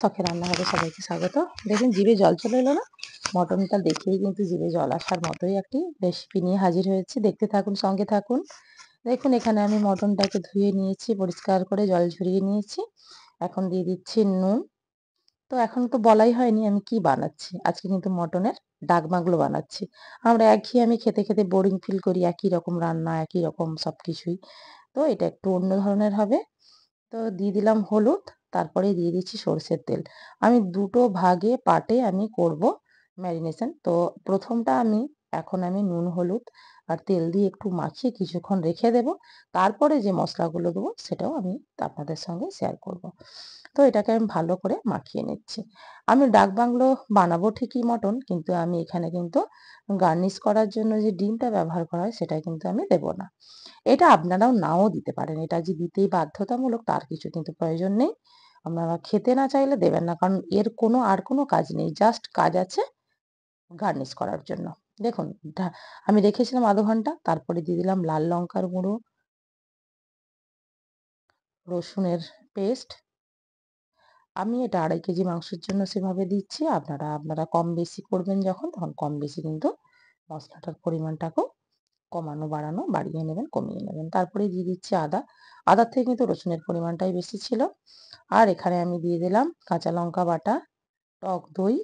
শখে রান্নাঘরে সবাইকে স্বাগত। দেখুন জিভে জল চলে এলো না? মটনটা দেখেই কিন্তু জিভে জল আসার মতোই একটি রেসিপি নিয়ে হাজির হয়েছি। দেখতে থাকুন, সঙ্গে থাকুন। দেখুন এখানে আমি মটনটাকে ধুয়ে নিয়েছি, পরিষ্কার করে জল ঝরিয়ে নিয়েছি। এখন দিয়ে দিচ্ছি নুন। তো এখন তো বলাই হয়নি আমি কি বানাচ্ছি। আজকে কিন্তু মটনের ডাক বাংলো বানাচ্ছি। আমরা একঘেয়েমি খেতে, খেতে বোরিং ফিল করি একই রকম রান্না, একই রকম সবকিছুই। তো এটা একটু অন্য ধরনের হবে। তো দিয়ে দিলাম হলুদ, তারপরে দিয়ে দিচ্ছি সরষের তেল। আমি দুটো ভাগে পার্টে আমি করব ম্যারিনেশন। তো প্রথমটা এখন আমি নুন, হলুদ আর তেল দিয়ে একটু মাখিয়ে কিছুক্ষণ রেখে দেব। তারপরে যে মশলাগুলো দেবো সেটাও আমি আপনাদের সঙ্গে শেয়ার করব। তো এটাকে আমি ভালো করে মাখিয়ে নিচ্ছি। আমি ডাক বাংলো বানাবো ঠিকই মটন, কিন্তু আমি এখানে কিন্তু গার্নিশ করার জন্য যে ডিমটা ব্যবহার করা হয় সেটা কিন্তু আমি দেব না। এটা আপনারাও নাও দিতে পারেন। এটা যে দিতেই বাধ্যতামূলক তার কিছু কিন্তু প্রয়োজন নেই। আপনারা খেতে না চাইলে দেবেন না। কারণ এর আর কোনো কাজ নেই। জাস্ট কাজ আছে গার্নিশ করার জন্য। দেখুন আমি রেখেছিলাম আধা ঘন্টা। তারপরে দিয়ে দিলাম লাল লঙ্কার গুঁড়ো, রসুনের পেস্ট। আমি এটা ২.৫ কেজি মাংসের জন্য সেভাবে দিচ্ছি। আপনারা কম বেশি করবেন যখন, তখন কম বেশি কিন্তু মশলাটার পরিমাণটাকেও কমানো, বাড়ানো, বাড়িয়ে নেবেন, কমিয়ে নেবেন। তারপরে দিয়ে দিচ্ছি আদা। আদার থেকে কিন্তু রসুনের পরিমাণটাই বেশি ছিল। আর এখানে আমি দিয়ে দিলাম কাঁচা লঙ্কা বাটা, টক দই।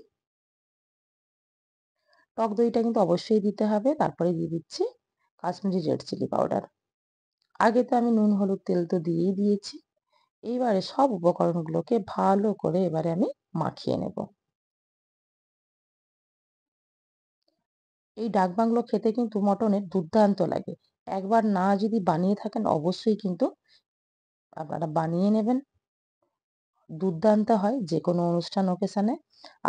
টক দইটা কিন্তু অবশ্যই দিতে হবে। তারপরে দিয়ে দিচ্ছি কাশ্মীরি রেড চিলি পাউডার। আগে তো আমি নুন, হলুদ, তেল তো দিয়েই দিয়েছি। এইবারে সব উপকরণগুলোকে ভালো করে এবারে আমি মাখিয়ে নেব। এই ডাক বাংলো খেতে কিন্তু মটনের দুর্দান্ত লাগে। একবার না যদি বানিয়ে থাকেন অবশ্যই কিন্তু আপনারা বানিয়ে নেবেন। দুর্দান্ত হয় যেকোনো অনুষ্ঠান অকেশনে।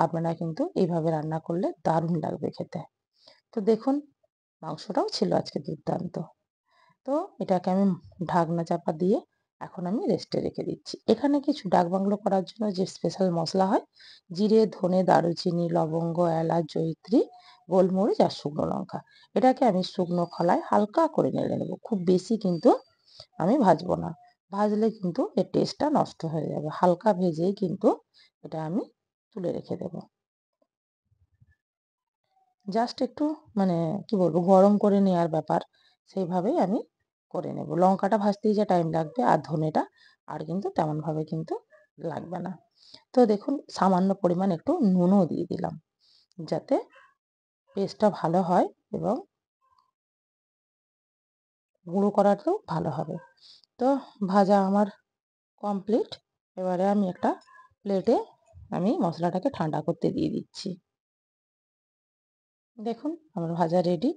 আপনারা কিন্তু এইভাবে রান্না করলে দারুণ লাগবে খেতে। তো দেখুন মাংসটাও ছিল আজকে দুর্দান্ত। তো এটাকে আমি ঢাকনা চাপা দিয়ে এখন আমি রেস্টে রেখে দিচ্ছি। এখানে কিছু ডাক বাংলো করার জন্য যে স্পেশাল মশলা হয়, জিরে, ধনে, দারুচিনি, লবঙ্গ, এলাচ, জয়িত্রী, গোলমরিচ আর শুকনো লঙ্কা। এটাকে আমি শুকনো খোলায় হালকা করে নেড়ে নেব। খুব বেশি কিন্তু আমি ভাজবো না। ভাজলে কিন্তু এর টেস্টটা নষ্ট হয়ে যাবে। হালকা ভেজেই কিন্তু এটা আমি তুলে রেখে দেব। জাস্ট একটু মানে কি বলবো গরম করে নেওয়ার ব্যাপার, সেইভাবেই আমি করে নেব। লঙ্কাটা ভাজতেই যা টাইম লাগবে আর ধনেটা আর কিন্তু তেমনভাবে কিন্তু লাগবে না। তো দেখুন সামান্য পরিমাণ একটু নুনও দিয়ে দিলাম, যাতে টেস্টটা ভালো হয় এবং গুঁড়ো করাটাও ভালো হবে। তো ভাজা আমার কমপ্লিট। এবারে আমি একটা প্লেটে আমি মশলাটাকে ঠান্ডা করতে দিয়ে দিচ্ছি। দেখুন আমার ভাজা রেডি।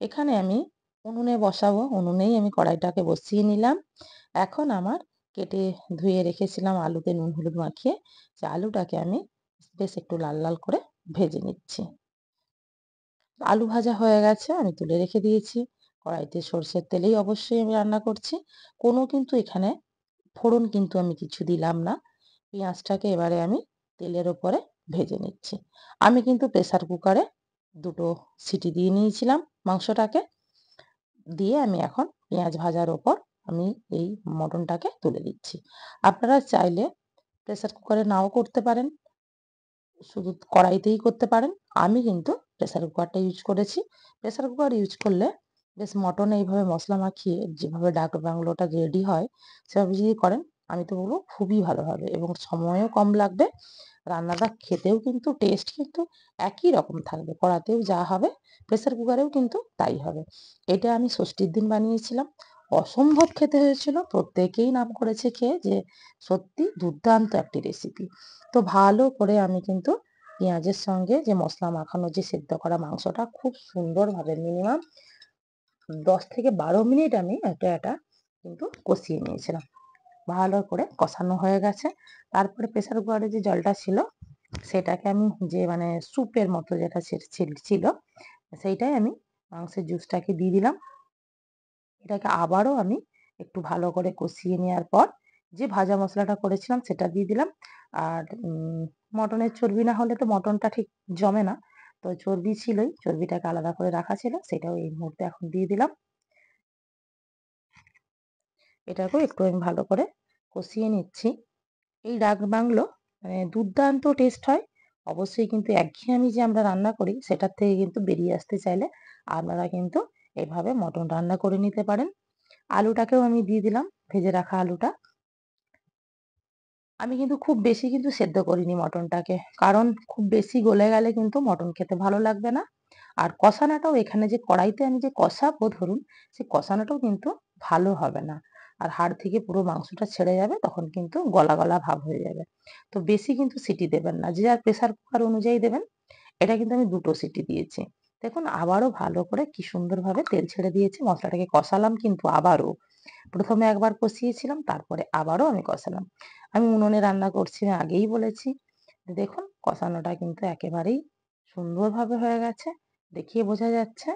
এখানে আমি উনুনে বসাবো। উনুনেই আমি কড়াইটাকে বসিয়ে নিলাম। এখন আমার কেটে ধুয়ে রেখেছিলাম আলুতে নুন হলুদ মাখিয়ে, সে আলুটাকে আমি বেশ একটু লাল লাল করে ভেজে নিচ্ছি। আলু ভাজা হয়ে গেছে, আমি তুলে রেখে দিয়েছি। কড়াইতে সরষের তেলেই অবশ্যই আমি রান্না করছি। কোনো কিন্তু এখানে ফোড়ন কিন্তু আমি কিছু দিলাম না। পেঁয়াজটাকে এবারে আমি তেলের ওপরে ভেজে নিচ্ছি। আমি কিন্তু প্রেসার কুকারে ২ টো সিটি দিয়ে নিয়েছিলাম মাংসটাকে। দিয়ে আমি এখন পেঁয়াজ ভাজার ওপর আমি এই মটনটাকে তুলে দিচ্ছি। আপনারা চাইলে প্রেসার কুকারে নাও করতে পারেন, শুধু কড়াইতেই করতে পারেন। আমি কিন্তু প্রেসার কুকারটা ইউজ করেছি। প্রেসার কুকার ইউজ করলে বেশ মটন এইভাবে মশলা মাখিয়ে যেভাবে ডাক বাংলোটা রেডি হয় সেভাবে যদি করেন, আমি তো বলবো খুবই ভালো হবে এবং সময়ও কম লাগবে। রান্নাটা খেতেও কিন্তু টেস্ট কিন্তু একই রকম থাকবে। কড়াতেও যা হবে প্রেসার কুকারেও কিন্তু তাই হবে। এটা আমি ষষ্ঠীর দিন বানিয়েছিলাম। অসম্ভব খেতে হয়েছিল। প্রত্যেকেই নাম করেছে খেয়ে যে সত্যি দুর্দান্ত একটি রেসিপি। তো ভালো করে আমি কিন্তু পেঁয়াজের সঙ্গে যে মশলা মাখানো যে সেদ্ধ করা মাংসটা খুব সুন্দরভাবে মিনিমাম ১০ থেকে ১২ মিনিট আমি এটা কিন্তু কষিয়ে নিয়েছিলাম। ভালো করে কষানো হয়ে গেছে। তারপরে প্রেসার কুকারে যে জলটা ছিল সেটাকে আমি যে মানে স্যুপের মতো যেটা ছিল সেইটাই আমি মাংসের জুসটাকে দিয়ে দিলাম। এটাকে আবারও আমি একটু ভালো করে কষিয়ে নেওয়ার পর যে ভাজা মশলাটা করেছিলাম সেটা দিয়ে দিলাম। আর মটনের চর্বি না হলে তো মটনটা ঠিক জমে না। তো চর্বি ছিলই, চর্বিটাকে আলাদা করে রাখা ছিল, সেটাও এই মুহূর্তে এখন দিয়ে দিলাম। এটাকেও একটু আমি ভালো করে কষিয়ে নিচ্ছি। এই ডাক বাংলো মানে দুর্দান্ত টেস্ট হয়। অবশ্যই কিন্তু একঘেয়েমি যে আমরা রান্না করি সেটার থেকে কিন্তু বেরিয়ে আসতে চাইলে আপনারা কিন্তু এভাবে মটন রান্না করে নিতে পারেন। আলুটাকেও আমি দিয়ে দিলাম, ভেজে রাখা আলুটা। আমি কিন্তু খুব বেশি কিন্তু সেদ্ধ করিনি মটনটাকে। কারণ খুব বেশি গলে গেলে কিন্তু মটন খেতে ভালো লাগবে না। আর কষানোটাও এখানে যে কড়াইতে আমি যে কষাবো ধরুন, সেই কষানোটাও কিন্তু ভালো হবে না। আর হাড় থেকে পুরো মাংসটা ছেড়ে যাবে, তখন কিন্তু গলা, গলা ভাব হয়ে যাবে। তো বেশি কিন্তু সিটি দেবেন না। যে যার প্রেসার কুকার অনুযায়ী দেবেন। এটা কিন্তু আমি ২ টো সিটি দিয়েছি। দেখুন আবারও ভালো করে কি সুন্দরভাবে তেল ছেড়ে দিয়েছে। মসলাটাকে কষালাম কিন্তু আবারও। ১ম এ একবার কষিয়েছিলাম, তারপরে আবারও আমি কষালাম। আমি উনুনে রান্না করছি, আমি আগেই বলেছি। দেখুন কষানোটা কিন্তু একেবারেই সুন্দরভাবে হয়ে গেছে। দেখিয়ে বোঝা যাচ্ছে।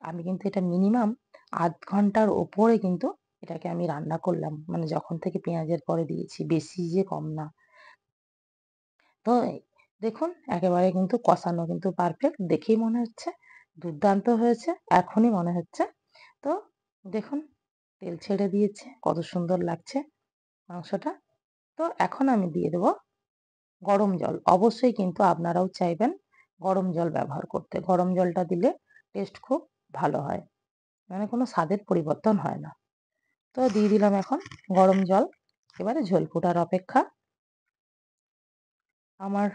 আমি কিন্তু এটা মিনিমাম ০.৫ ঘন্টার ওপরে কিন্তু এটাকে আমি রান্না করলাম। মানে যখন থেকে পেঁয়াজের পরে দিয়েছি, বেশি যে কম না। তো দেখুন একেবারে কিন্তু কষানো কিন্তু পারফেক্ট দেখেই মনে হচ্ছে দুর্দান্ত হয়েছে। এখনই মনে হচ্ছে। তো দেখুন তেল ছেড়ে দিয়েছে। কত সুন্দর লাগছে মাংসটা। তো এখন আমি দিয়ে দেব গরম জল। অবশ্যই কিন্তু আপনারাও চাইবেন গরম জল ব্যবহার করতে। গরম জলটা দিলে টেস্ট খুব ভালো হয়। মানে কোনো স্বাদের পরিবর্তন হয় না। তো দিয়ে দিলাম এখন গরম জল। এবারে ঝোল ফোটার অপেক্ষা। আমার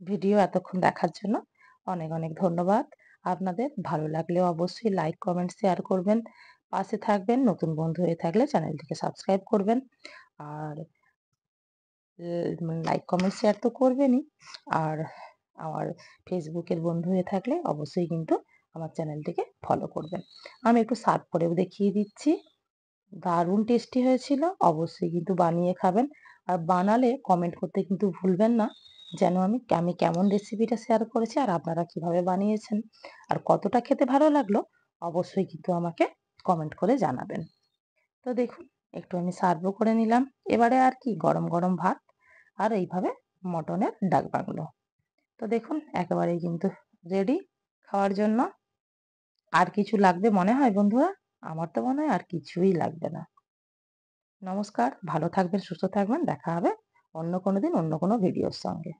ভিডিও এতক্ষণ দেখার জন্য অনেক, অনেক ধন্যবাদ। আপনাদের ভালো লাগলে অবশ্যই লাইক, কমেন্ট, শেয়ার করবেন। পাশে থাকবেন। নতুন বন্ধু হয়ে থাকলে চ্যানেলটিকে সাবস্ক্রাইব করবেন। আর লাইক, কমেন্ট, শেয়ার তো করবেনই। আর আমার ফেসবুকের বন্ধু হয়ে থাকলে অবশ্যই কিন্তু আমার চ্যানেলটিকে ফলো করবেন। আমি একটু সার্ভ করেও দেখিয়ে দিচ্ছি। দারুণ টেস্টি হয়েছিল। অবশ্যই কিন্তু বানিয়ে খাবেন। আর বানালে কমেন্ট করতে কিন্তু ভুলবেন না। যেন আমি কেমন রেসিপিটা শেয়ার করেছি আর আপনারা কিভাবে বানিয়েছেন। আর কতটা খেতে ভালো লাগলো অবশ্যই কিন্তু আমাকে কমেন্ট করে জানাবেন। তো দেখুন একটু আমি সার্ভও করে নিলাম। এবারে আর কি গরম, গরম ভাত আর এইভাবে মটনের ডাক বাংলো। তো দেখুন একেবারেই কিন্তু রেডি খাওয়ার জন্য। আর কিছু লাগবে মনে হয় বন্ধুরা? আমার তো মনে হয় আর কিছুই লাগবে না। নমস্কার, ভালো থাকবেন, সুস্থ থাকবেন। দেখা হবে অন্য কোনো দিন অন্য কোনো ভিডিওর সঙ্গে।